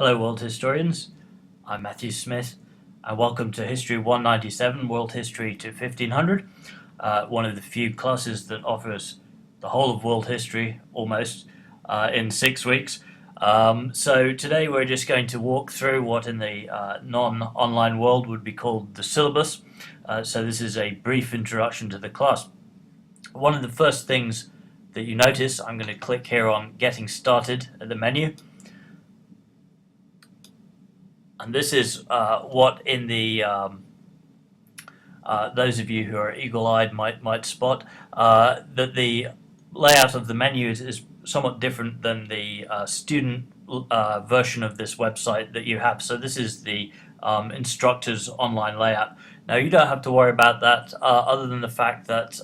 Hello world historians, I'm Matthew Smith and welcome to History 197, World History to 1500, one of the few classes that offers the whole of world history almost in 6 weeks. So today we're just going to walk through what in the non-online world would be called the syllabus. So this is a brief introduction to the class. One of the first things that you notice, I'm going to click here on Getting Started at the menu. And this is what in the those of you who are eagle-eyed might spot that the layout of the menu is somewhat different than the student version of this website that you have. So this is the instructor's online layout. Now you don't have to worry about that other than the fact that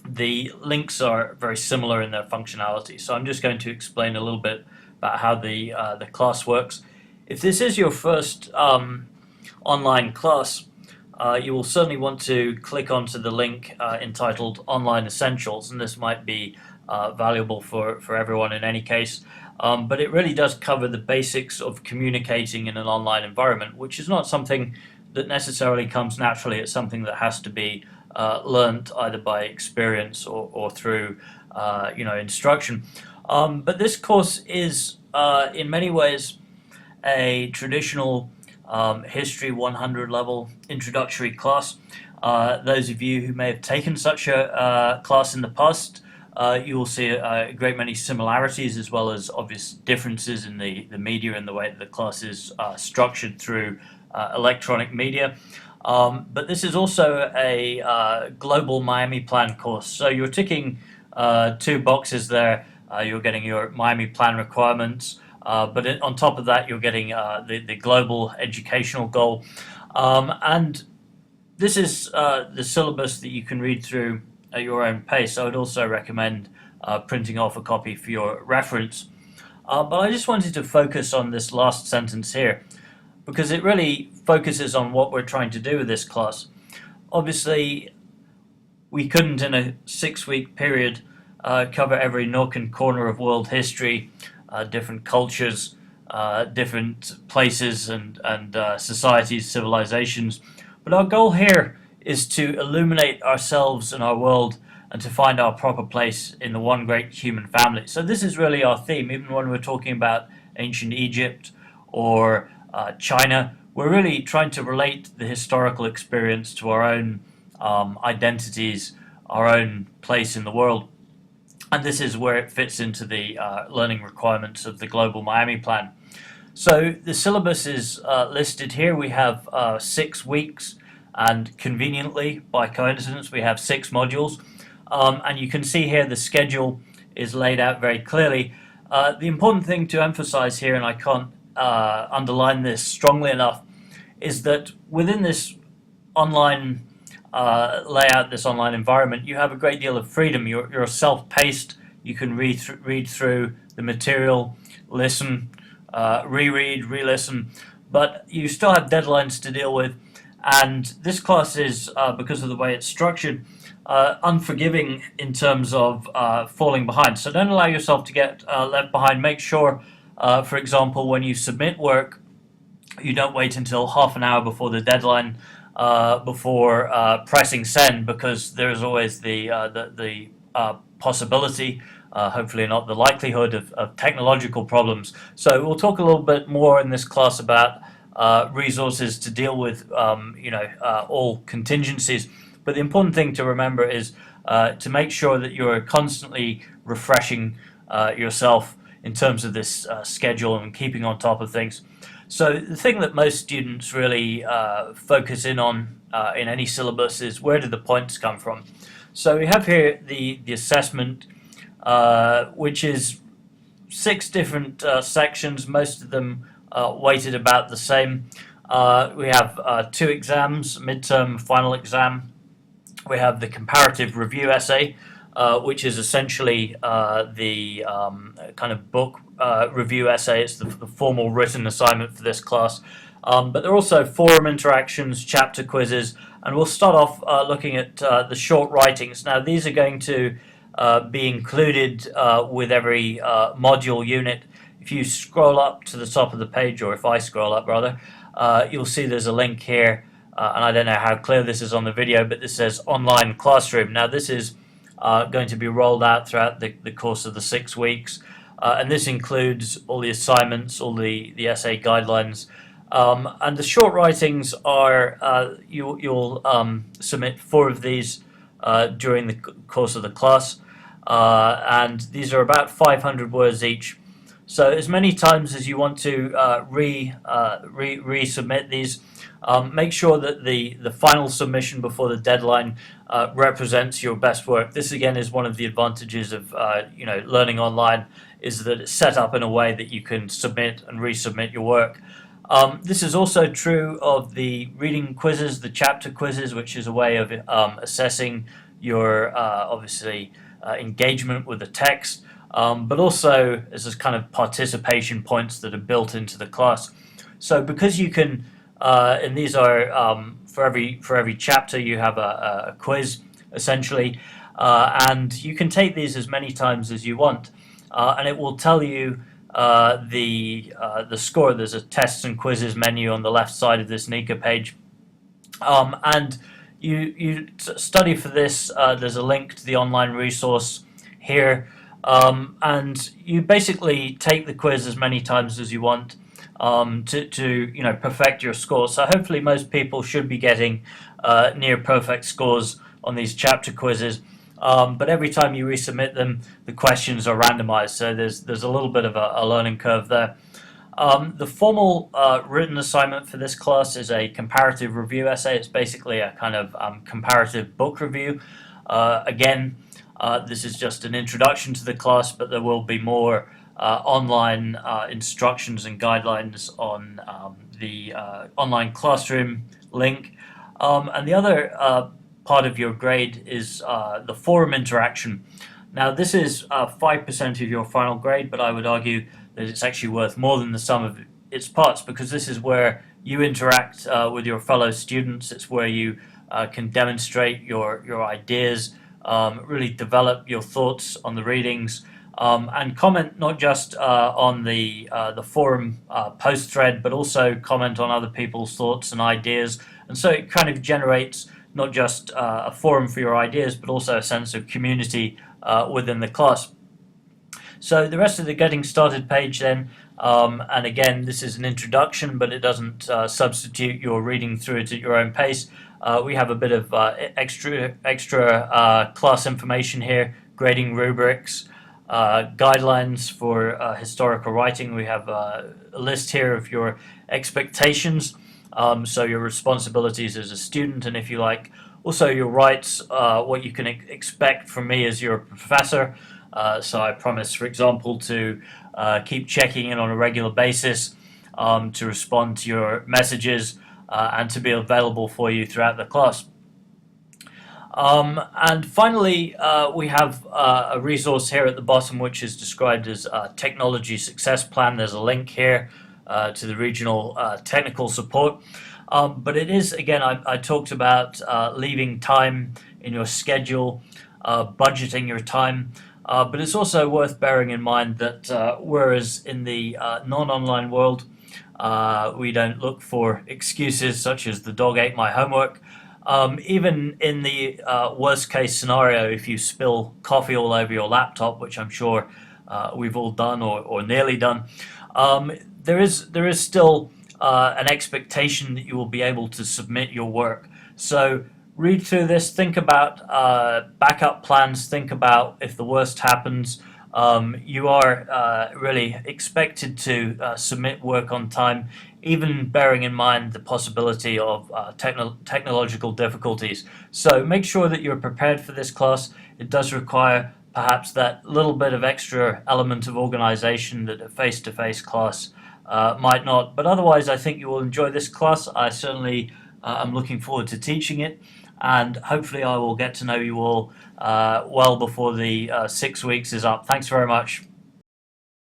the links are very similar in their functionality. So I'm just going to explain a little bit about how the class works. If this is your first online class, you will certainly want to click onto the link entitled Online Essentials, and this might be valuable for everyone in any case. But it really does cover the basics of communicating in an online environment, which is not something that necessarily comes naturally. It's something that has to be learnt either by experience or through instruction. But this course is in many ways a traditional History 100 level introductory class. Those of you who may have taken such a class in the past, you will see a great many similarities as well as obvious differences in the media and the way that the class is structured through electronic media. But this is also a global Miami Plan course. So you're ticking 2 boxes there. You're getting your Miami Plan requirements. But on top of that, you're getting the global educational goal. And this is the syllabus that you can read through at your own pace. I would also recommend printing off a copy for your reference. But I just wanted to focus on this last sentence here, because it really focuses on what we're trying to do with this class. Obviously, we couldn't in a 6-week period cover every nook and corner of world history, different cultures, different places and societies, civilizations. But our goal here is to illuminate ourselves and our world and to find our proper place in the one great human family. So this is really our theme. Even when we're talking about ancient Egypt or China, we're really trying to relate the historical experience to our own identities, our own place in the world. And this is where it fits into the learning requirements of the Global Miami Plan. So the syllabus is listed here. We have 6 weeks, and conveniently, by coincidence, we have 6 modules. And you can see here the schedule is laid out very clearly. The important thing to emphasize here, and I can't underline this strongly enough, is that within this online layout, this online environment, you have a great deal of freedom. You're self-paced. You can read through the material, listen, reread, re-listen, but you still have deadlines to deal with. And this class is, because of the way it's structured, unforgiving in terms of falling behind. So don't allow yourself to get left behind. Make sure, for example, when you submit work, you don't wait until half an hour before the deadline before pressing send, because there's always the possibility, hopefully not the likelihood, of technological problems. So we'll talk a little bit more in this class about resources to deal with all contingencies. But the important thing to remember is to make sure that you're constantly refreshing yourself in terms of this schedule and keeping on top of things. So the thing that most students really focus in on in any syllabus is, where do the points come from? So we have here the assessment, which is 6 different sections, most of them weighted about the same. We have 2 exams, midterm, final exam. We have the comparative review essay, which is essentially the kind of book review essay. It's the formal written assignment for this class. But there are also forum interactions, chapter quizzes, and we'll start off looking at the short writings. Now, these are going to be included with every module unit. If if you scroll up to the top of the page, or if I scroll up rather, you'll see there's a link here, and I don't know how clear this is on the video, but this says online classroom. Now this is going to be rolled out throughout the course of the 6 weeks, and this includes all the assignments, all the essay guidelines, and the short writings are you'll submit 4 of these during the course of the class, and these are about 500 words each. So as many times as you want to resubmit these, make sure that the final submission before the deadline represents your best work. This again is one of the advantages of learning online, is that it's set up in a way that you can submit and resubmit your work. This is also true of the reading quizzes, the chapter quizzes, which is a way of assessing your obviously engagement with the text, but also as this kind of participation points that are built into the class. So because you can, and these are for every chapter you have a quiz essentially, and you can take these as many times as you want, and it will tell you the score. There's a tests and quizzes menu on the left side of this Nika page, and you study for this. There's a link to the online resource here, and you basically take the quiz as many times as you want to perfect your score. So hopefully most people should be getting near perfect scores on these chapter quizzes. But every time you resubmit them, the questions are randomized, so there's a little bit of a learning curve there. The formal written assignment for this class is a comparative review essay. It's basically a kind of comparative book review. Again, this is just an introduction to the class, but there will be more online instructions and guidelines on the online classroom link. And the other part of your grade is the forum interaction. Now this is 5% of your final grade, but I would argue that it's actually worth more than the sum of its parts, because this is where you interact with your fellow students. It's where you can demonstrate your ideas, really develop your thoughts on the readings, and comment not just on the forum post thread, but also comment on other people's thoughts and ideas. And so it kind of generates not just a forum for your ideas, but also a sense of community within the class. So the rest of the getting started page then, and again this is an introduction, but it doesn't substitute your reading through it at your own pace. We have a bit of extra class information here, grading rubrics, guidelines for historical writing. We have a list here of your expectations, so your responsibilities as a student, and if you like, also your rights, what you can expect from me as your professor. So I promise, for example, to keep checking in on a regular basis, to respond to your messages, and to be available for you throughout the class. And finally, we have a resource here at the bottom which is described as Technology Success Plan. There's a link here to the regional technical support. But it is, again, I talked about leaving time in your schedule, budgeting your time. But it's also worth bearing in mind that whereas in the non-online world, we don't look for excuses such as the dog ate my homework. Even in the worst case scenario, if you spill coffee all over your laptop, which I'm sure we've all done or nearly done, there is still an expectation that you will be able to submit your work. So read through this, think about backup plans, think about if the worst happens. You are really expected to submit work on time, even bearing in mind the possibility of technological difficulties. So make sure that you're prepared for this class. It does require perhaps that little bit of extra element of organization that a face-to-face class might not. But otherwise, I think you will enjoy this class. I certainly am looking forward to teaching it, and hopefully I will get to know you all well before the 6 weeks is up. Thanks very much.